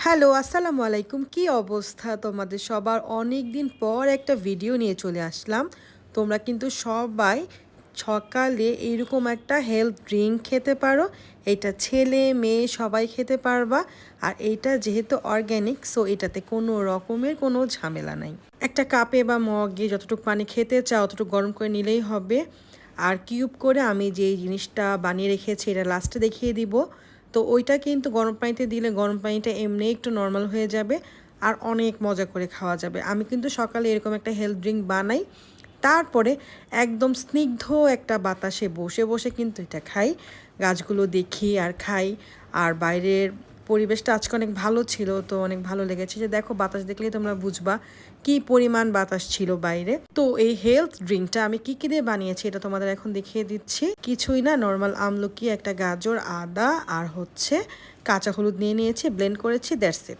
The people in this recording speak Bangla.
হ্যালো, আসসালামু আলাইকুম। কি অবস্থা তোমাদের সবার? অনেক দিন পর একটা ভিডিও নিয়ে চলে আসলাম। তোমরা কিন্তু সবাই সকালে এইরকম একটা হেলথ ড্রিঙ্ক খেতে পারো। এটা ছেলে মেয়ে সবাই খেতে পারবা। আর এইটা যেহেতু অর্গ্যানিক, সো এটাতে কোনো রকমের কোনো ঝামেলা নাই। একটা কাপে বা মগে যতটুকু পানি খেতে চাও অতটুকু গরম করে নিলেই হবে। আর কিউব করে আমি যেই জিনিসটা বানিয়ে রেখেছি এটা লাস্টে দেখিয়ে দিব। তো ওইটা কিন্তু গরম পানিতে দিলে গরম পানিটা এমনি একটু নর্মাল হয়ে যাবে আর অনেক মজা করে খাওয়া যাবে। আমি কিন্তু সকালে এরকম একটা হেলথ ড্রিঙ্ক বানাই, তারপরে একদম স্নিগ্ধ একটা বাতাসে বসে বসে কিন্তু এটা খাই, গাছগুলো দেখি আর খাই। আর বাইরের পরিবেশটা আজকে অনেক ভালো ছিল, তো অনেক ভালো লেগেছে। যে দেখো, বাতাস দেখলেই তোমরা বুঝবা কি পরিমাণ বাতাস ছিল বাইরে। তো এই হেলথ ড্রিঙ্কটা আমি কি কি দিয়ে বানিয়েছি এটা তোমাদের এখন দেখিয়ে দিচ্ছি। কিছুই না, নর্মাল আমলকি, একটা গাজর, আদা আর হচ্ছে কাঁচা হলুদ নিয়ে নিয়েছি, ব্লেন্ড করেছি, দ্যাটস ইট।